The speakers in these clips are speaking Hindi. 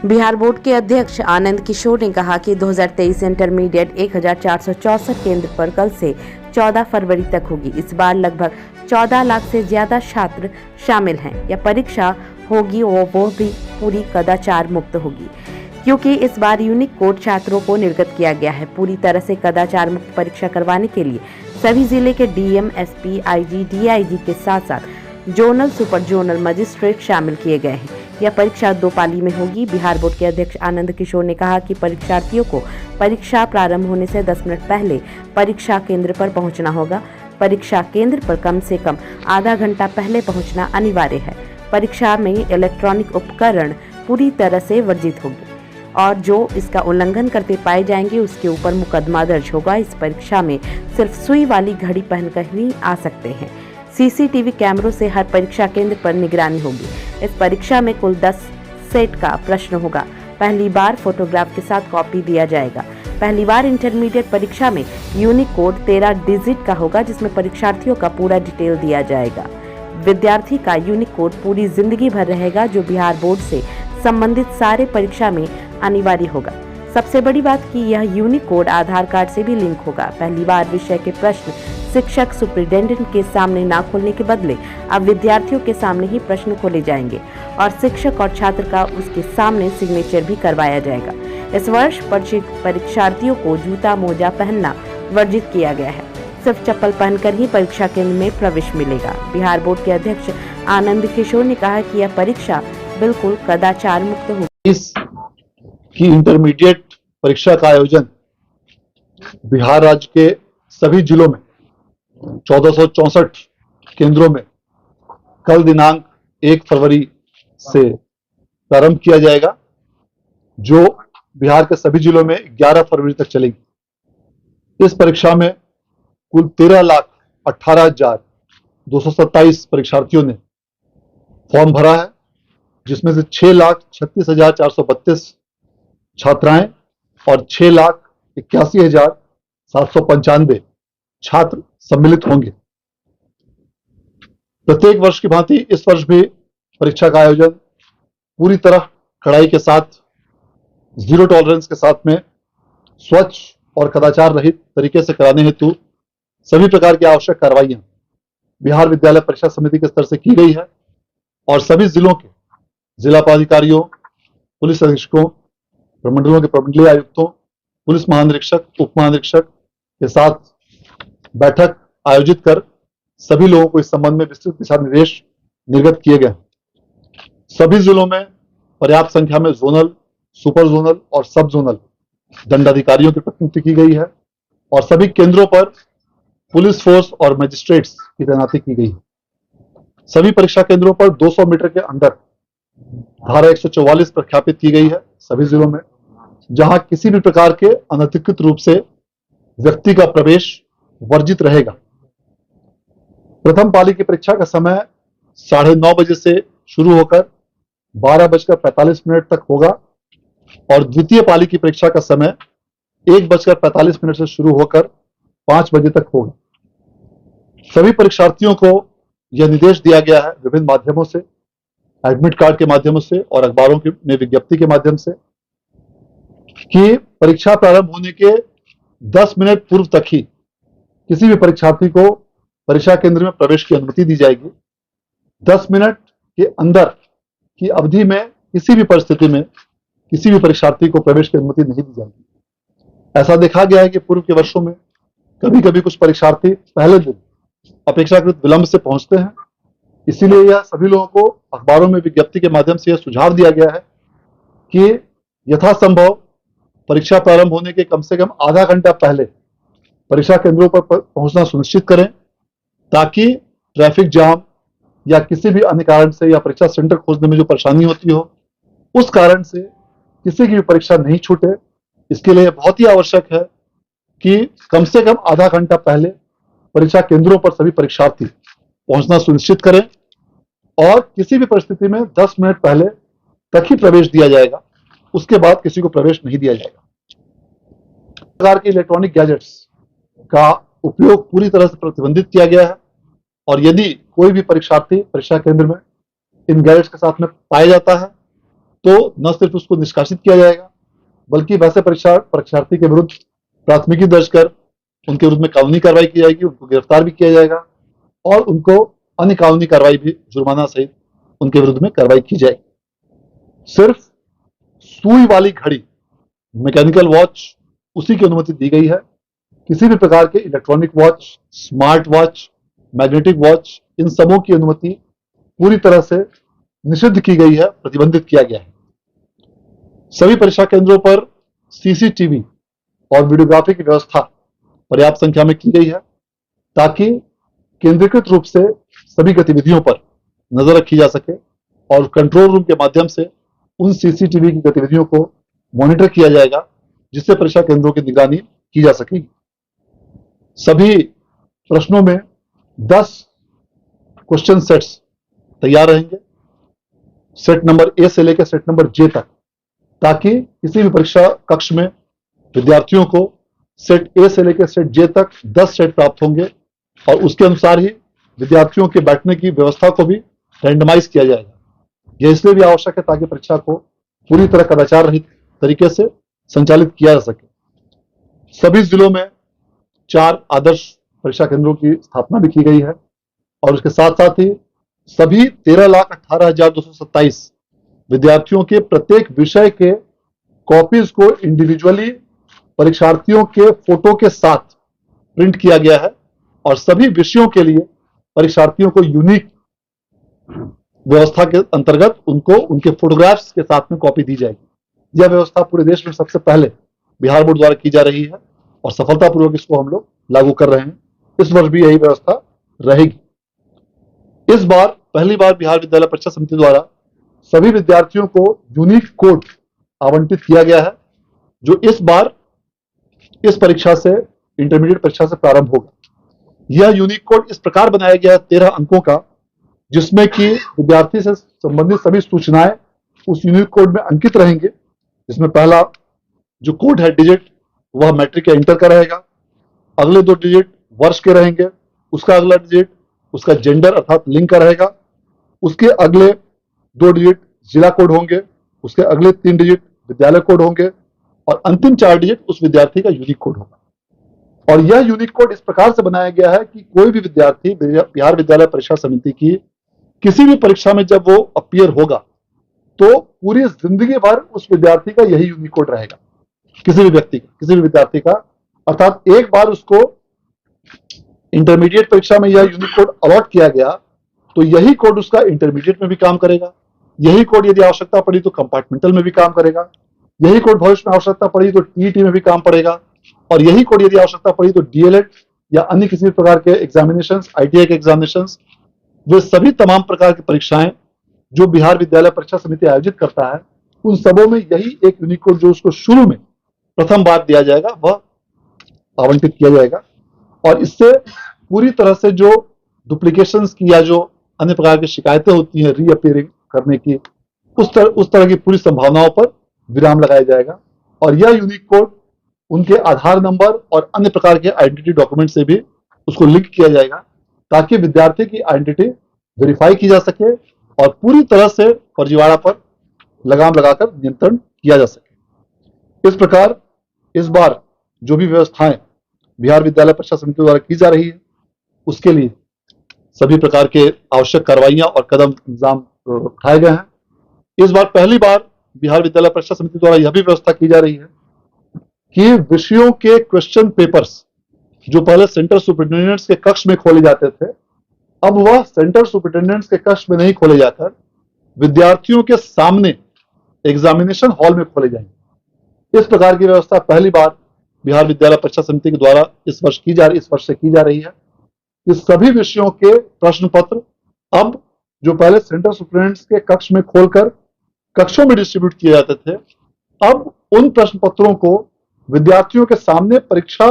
बिहार बोर्ड के अध्यक्ष आनंद किशोर ने कहा कि 2023 इंटरमीडिएट 1464 केंद्र पर कल से 14 फरवरी तक होगी। इस बार लगभग 14 लाख से ज्यादा छात्र शामिल हैं। यह परीक्षा होगी वो भी पूरी कदाचार मुक्त होगी, क्योंकि इस बार यूनिक कोड छात्रों को निर्गत किया गया है। पूरी तरह से कदाचार मुक्त परीक्षा करवाने के लिए सभी जिले के डीएम, एसपी, आईजी, डीआईजी के साथ साथ जोनल, सुपर जोनल मजिस्ट्रेट शामिल किए गए हैं। यह परीक्षा 2 पाली में होगी। बिहार बोर्ड के अध्यक्ष आनंद किशोर ने कहा कि परीक्षार्थियों को परीक्षा प्रारंभ होने से 10 मिनट पहले परीक्षा केंद्र पर पहुंचना होगा। परीक्षा केंद्र पर कम से कम आधा घंटा पहले पहुंचना अनिवार्य है। परीक्षा में इलेक्ट्रॉनिक उपकरण पूरी तरह से वर्जित होगी और जो इसका उल्लंघन करते पाए जाएंगे उसके ऊपर मुकदमा दर्ज होगा। इस परीक्षा में सिर्फ सुई वाली घड़ी पहनकर ही आ सकते हैं। सीसीटीवी कैमरों से हर परीक्षा केंद्र पर निगरानी होगी। इस परीक्षा में कुल 10 सेट का प्रश्न होगा। पहली बार फोटोग्राफ के साथ कॉपी दिया जाएगा। पहली बार इंटरमीडिएट परीक्षा में यूनिक कोड 13 डिजिट का होगा, जिसमें परीक्षार्थियों का पूरा डिटेल दिया जाएगा। विद्यार्थी का यूनिक कोड पूरी जिंदगी भर रहेगा, जो बिहार बोर्ड से संबंधित सारे परीक्षा में अनिवार्य होगा। सबसे बड़ी बात कि यह यूनिक कोड आधार कार्ड से भी लिंक होगा। पहली बार विषय के प्रश्न शिक्षक सुपरिटेंडेंट के सामने ना खोलने के बदले अब विद्यार्थियों के सामने ही प्रश्न खोले जाएंगे और शिक्षक और छात्र का उसके सामने सिग्नेचर भी करवाया जाएगा। इस वर्ष परीक्षार्थियों को जूता मोजा पहनना वर्जित किया गया है। सिर्फ चप्पल पहनकर ही परीक्षा केंद्र में प्रवेश मिलेगा। बिहार बोर्ड के अध्यक्ष आनंद किशोर ने कहा कि यह परीक्षा बिल्कुल कदाचार मुक्त होगी। की इंटरमीडिएट परीक्षा का आयोजन बिहार राज्य के सभी जिलों में 1464 केंद्रों में कल दिनांक 1 फरवरी से प्रारंभ किया जाएगा, जो बिहार के सभी जिलों में 11 फरवरी तक चलेगी। इस परीक्षा में कुल 13,18,227 परीक्षार्थियों ने फॉर्म भरा है, जिसमें से 6,36,432 छात्राएं और 6,81,795 छात्र सम्मिलित होंगे। प्रत्येक वर्ष की भांति इस वर्ष भी परीक्षा का आयोजन पूरी तरह कड़ाई के साथ, जीरो टॉलरेंस के साथ में स्वच्छ और कदाचार रहित तरीके से कराने हेतु सभी प्रकार की आवश्यक कार्रवाइयां बिहार विद्यालय परीक्षा समिति के स्तर से की गई है और सभी जिलों के जिला पदाधिकारियों, पुलिस अधीक्षकों, प्रमंडलों के प्रमंडलीय आयुक्तों, पुलिस महानिरीक्षक, उप महानिरीक्षक के साथ बैठक आयोजित कर सभी लोगों को इस संबंध में विस्तृत दिशा निर्देश निर्गत किए गए। सभी जिलों में पर्याप्त संख्या में जोनल, सुपर जोनल और सब जोनल दंडाधिकारियों की प्रतिनियुक्ति की गई है और सभी केंद्रों पर पुलिस फोर्स और मजिस्ट्रेट्स की तैनाती की गई है। सभी परीक्षा केंद्रों पर 200 मीटर के अंदर धारा 144 प्रख्यापित की गई है सभी जिलों में, जहां किसी भी प्रकार के अनधिकृत रूप से व्यक्ति का प्रवेश वर्जित रहेगा। प्रथम पाली की परीक्षा का समय 9:30 बजे से शुरू होकर 12:45 तक होगा और द्वितीय पाली की परीक्षा का समय 1:45 से शुरू होकर 5 बजे तक होगा। सभी परीक्षार्थियों को यह निर्देश दिया गया है विभिन्न माध्यमों से, एडमिट कार्ड के माध्यमों से और अखबारों में विज्ञप्ति के माध्यम से, कि परीक्षा प्रारंभ होने के 10 मिनट पूर्व तक ही किसी भी परीक्षार्थी को परीक्षा केंद्र में प्रवेश की अनुमति दी जाएगी। 10 मिनट के अंदर की अवधि में किसी भी परिस्थिति में किसी भी परीक्षार्थी को प्रवेश की अनुमति नहीं दी जाएगी। ऐसा देखा गया है कि पूर्व के वर्षों में कभी कभी कुछ परीक्षार्थी पहले दिन अपेक्षाकृत विलंब से पहुंचते हैं। इसीलिए यह सभी लोगों को अखबारों में विज्ञप्ति के माध्यम से यह सुझाव दिया गया है कि यथासंभव परीक्षा प्रारंभ होने के कम से कम आधा घंटा पहले परीक्षा केंद्रों पर पहुंचना सुनिश्चित करें, ताकि ट्रैफिक जाम या किसी भी अन्य कारण से या परीक्षा सेंटर खोजने में जो परेशानी होती हो, उस कारण से किसी की भी परीक्षा नहीं छूटे। इसके लिए बहुत ही आवश्यक है कि कम से कम आधा घंटा पहले परीक्षा केंद्रों पर सभी परीक्षार्थी पहुंचना सुनिश्चित करें और किसी भी परिस्थिति में 10 मिनट पहले तक ही प्रवेश दिया जाएगा, उसके बाद किसी को प्रवेश नहीं दिया जाएगा। प्रकार के इलेक्ट्रॉनिक गैजेट्स का उपयोग पूरी तरह से प्रतिबंधित किया गया है और यदि कोई भी परीक्षार्थी परीक्षा केंद्र में इन गैजेट्स के साथ में पाया जाता है तो न सिर्फ उसको निष्कासित किया जाएगा, बल्कि वैसे परीक्षार्थी के विरुद्ध प्राथमिकी दर्ज कर उनके विरुद्ध में कानूनी कार्रवाई की जाएगी, उनको गिरफ्तार भी किया जाएगा और उनको अन्य कानूनी कार्रवाई भी, जुर्माना सहित उनके विरुद्ध में कार्रवाई की जाएगी। सिर्फ सुई वाली घड़ी, मैकेनिकल वॉच, उसी की अनुमति दी गई है। किसी भी प्रकार के electronic watch, smart watch, magnetic watch, इन सबों की अनुमति पूरी तरह से निषिद्ध की गई है, प्रतिबंधित किया गया है। सभी परीक्षा केंद्रों पर सीसीटीवी और वीडियोग्राफी की व्यवस्था पर्याप्त संख्या में की गई है, ताकि केंद्रीकृत रूप से सभी गतिविधियों पर नजर रखी जा सके और कंट्रोल रूम के माध्यम से उन सीसीटीवी की गतिविधियों को मॉनिटर किया जाएगा, जिससे परीक्षा केंद्रों की निगरानी की जा सकेगी। सभी प्रश्नों में 10 क्वेश्चन सेट्स तैयार रहेंगे, सेट नंबर ए से लेकर सेट नंबर जे तक, ताकि किसी भी परीक्षा कक्ष में विद्यार्थियों को सेट ए से लेकर सेट जे तक 10 सेट प्राप्त होंगे और उसके अनुसार ही विद्यार्थियों के बैठने की व्यवस्था को भी रैंडमाइज किया जाएगा। यह इसलिए भी आवश्यक है ताकि परीक्षा को पूरी तरह कदाचार रहित तरीके से संचालित किया जा सके। सभी जिलों में 4 आदर्श परीक्षा केंद्रों की स्थापना भी की गई है और उसके साथ साथ ही सभी 13,18,227 विद्यार्थियों के प्रत्येक विषय के कॉपीज को इंडिविजुअली परीक्षार्थियों के फोटो के साथ प्रिंट किया गया है और सभी विषयों के लिए परीक्षार्थियों को यूनिक व्यवस्था के अंतर्गत उनको उनके फोटोग्राफ्स के साथ में कॉपी दी जाएगी। यह व्यवस्था पूरे देश में सबसे पहले बिहार बोर्ड द्वारा की जा रही है और सफलतापूर्वक इसको हम लोग लागू कर रहे हैं। इस वर्ष भी यही व्यवस्था रहेगी। इस बार पहली बार बिहार विद्यालय परीक्षा समिति द्वारा सभी विद्यार्थियों को यूनिक कोड आवंटित किया गया है, जो इस बार इस परीक्षा से, इंटरमीडिएट परीक्षा से प्रारंभ होगा। यह यूनिक कोड इस प्रकार बनाया गया है 13 अंकों का, जिसमें कि विद्यार्थी से संबंधित सभी सूचनाएं उस यूनिक कोड में अंकित रहेंगे। जिसमें पहला जो कोड है डिजिट, वह मैट्रिक या इंटर का रहेगा। अगले 2 डिजिट वर्ष के रहेंगे। उसका अगला डिजिट उसका जेंडर अर्थात लिंग का रहेगा। उसके अगले 2 डिजिट जिला कोड होंगे। उसके अगले 3 डिजिट विद्यालय कोड होंगे और अंतिम 4 डिजिट उस विद्यार्थी का यूनिक कोड होगा। और यह यूनिक कोड इस प्रकार से बनाया गया है कि कोई भी विद्यार्थी बिहार विद्यालय परीक्षा समिति की किसी भी परीक्षा में जब वो अपीयर होगा तो पूरी जिंदगी भर उस विद्यार्थी का यही यूनिक कोड रहेगा, किसी भी व्यक्ति का, किसी भी विद्यार्थी का। अर्थात एक बार उसको इंटरमीडिएट परीक्षा में यह यूनिक कोड अलॉट किया गया तो यही कोड उसका इंटरमीडिएट में भी काम करेगा। यही कोड यदि आवश्यकता पड़ी तो कंपार्टमेंटल में भी काम करेगा। यही कोड भविष्य में आवश्यकता पड़ी तो टीईटी में भी काम पड़ेगा और यही कोड यदि आवश्यकता पड़ी तो डीएलएड या अन्य किसी भी प्रकार के एग्जामिनेशंस, आईटीआई के एग्जामिनेशंस, वे सभी तमाम प्रकार की परीक्षाएं जो बिहार विद्यालय परीक्षा समिति आयोजित करता है, उन सबों में यही एक यूनिक कोड जो उसको शुरू में प्रथम बार दिया जाएगा वह आवंटित किया जाएगा। और इससे पूरी तरह से जो डुप्लीकेशंस की या जो अन्य प्रकार की शिकायतें होती हैं रीअपीयरिंग करने की, उस तरह की पूरी संभावनाओं पर विराम लगाया जाएगा। और यह यूनिक कोड उनके आधार नंबर और अन्य प्रकार के आइडेंटिटी डॉक्यूमेंट से भी उसको लिंक किया जाएगा, ताकि विद्यार्थी की आइडेंटिटी वेरीफाई की जा सके और पूरी तरह से फर्जीवाड़ा पर लगाम लगाकर नियंत्रण किया जा सके। इस प्रकार इस बार जो भी व्यवस्थाएं बिहार विद्यालय परीक्षा समिति द्वारा की जा रही है, उसके लिए सभी प्रकार के आवश्यक कार्रवाइयां और कदम इंतजाम उठाए गए हैं। इस बार पहली बार बिहार विद्यालय परीक्षा समिति द्वारा यह भी व्यवस्था की जा रही है कि विषयों के क्वेश्चन पेपर्स जो पहले सेंटर सुपरिटेंडेंट्स के कक्ष में खोले जाते थे, अब वह सेंटर सुपरिटेंडेंट्स के कक्ष में नहीं खोले जाकर विद्यार्थियों के सामने एग्जामिनेशन हॉल में खोले जाएंगे। इस प्रकार की व्यवस्था पहली बार बिहार विद्यालय परीक्षा समिति के द्वारा इस वर्ष से की जा रही है। इस सभी विषयों के प्रश्न पत्र अब जो पहले सेंटर सुपरिटेंडेंट्स के कक्ष में खोलकर कक्षों में डिस्ट्रीब्यूट किए जाते थे, अब उन प्रश्न पत्रों को विद्यार्थियों के सामने परीक्षा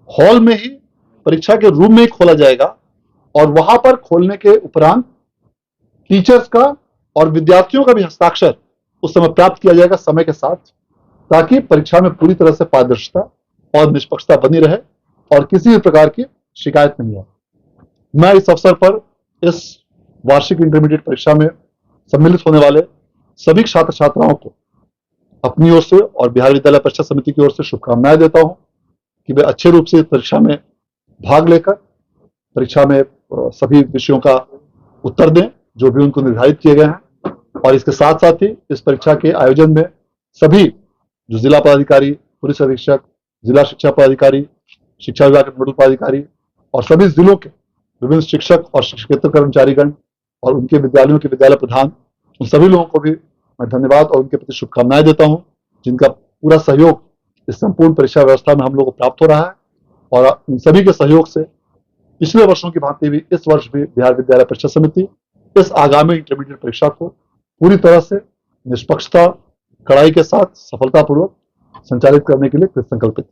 हॉल में ही, परीक्षा के रूम में ही खोला जाएगा और वहां पर खोलने के उपरांत टीचर्स का और विद्यार्थियों का भी हस्ताक्षर उस समय प्राप्त किया जाएगा समय के साथ, ताकि परीक्षा में पूरी तरह से पारदर्शिता और निष्पक्षता बनी रहे और किसी भी प्रकार की शिकायत नहीं आए। मैं इस अवसर पर इस वार्षिक इंटरमीडिएट परीक्षा में सम्मिलित होने वाले सभी छात्र छात्राओं को अपनी ओर से और बिहार विद्यालय परीक्षा समिति की ओर से शुभकामनाएं देता हूं कि वे अच्छे रूप से इस परीक्षा में भाग लेकर परीक्षा में सभी विषयों का उत्तर दें जो भी उनको निर्धारित किए गए हैं। और इसके साथ साथ ही इस परीक्षा के आयोजन में सभी जो जिला पदाधिकारी, पुलिस अधीक्षक, जिला शिक्षा पदाधिकारी, शिक्षा विभाग के नोडल पदाधिकारी और सभी जिलों के विभिन्न शिक्षक और शिक्षकेतर कर्मचारीगण और उनके विद्यालयों के विद्यालय प्रधान, उन सभी लोगों को भी मैं धन्यवाद और उनके प्रति शुभकामनाएं देता हूं, जिनका पूरा सहयोग इस संपूर्ण परीक्षा व्यवस्था में हम लोगों को प्राप्त हो रहा है। और इन सभी के सहयोग से पिछले वर्षों की भांति भी इस वर्ष भी बिहार विद्यालय परीक्षा समिति इस आगामी इंटरमीडिएट परीक्षा को पूरी तरह से निष्पक्षता, कड़ाई के साथ सफलतापूर्वक संचालित करने के लिए कृत संकल्पित।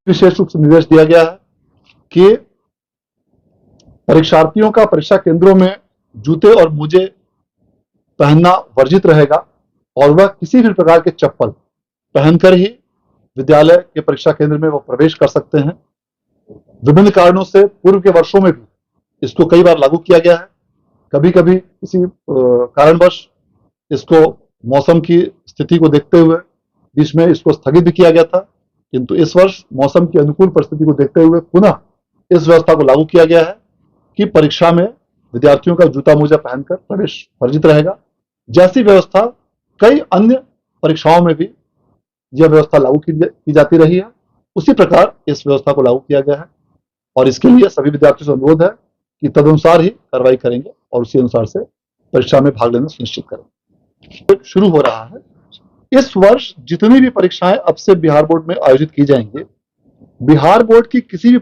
विशेष रूप से निर्देश दिया गया है कि परीक्षार्थियों का परीक्षा केंद्रों में जूते और मोजे पहनना वर्जित रहेगा और वह किसी भी प्रकार के चप्पल पहनकर ही विद्यालय के परीक्षा केंद्र में वह प्रवेश कर सकते हैं। विभिन्न कारणों से पूर्व के वर्षों में भी इसको कई बार लागू किया गया है, कभी कभी किसी कारणवश इसको मौसम की स्थिति को देखते हुए बीच में इसको स्थगित भी किया गया था, किंतु इस वर्ष मौसम की अनुकूल परिस्थिति को देखते हुए पुनः इस व्यवस्था को लागू किया गया है कि परीक्षा में विद्यार्थियों का जूता मोजा पहनकर प्रवेश वर्जित रहेगा। जैसी व्यवस्था कई अन्य परीक्षाओं में भी यह व्यवस्था लागू की जाती रही है, उसी प्रकार इस व्यवस्था को लागू किया गया है और इसके लिए सभी विद्यार्थियों से अनुरोध है कि तदनुसार ही कार्रवाई करेंगे और उसी अनुसार से परीक्षा में भाग लेना सुनिश्चित करेंगे। शुरू हो रहा है इस वर्ष जितनी भी परीक्षाएं अब से बिहार बोर्ड में आयोजित की जाएंगी, बिहार बोर्ड की किसी भी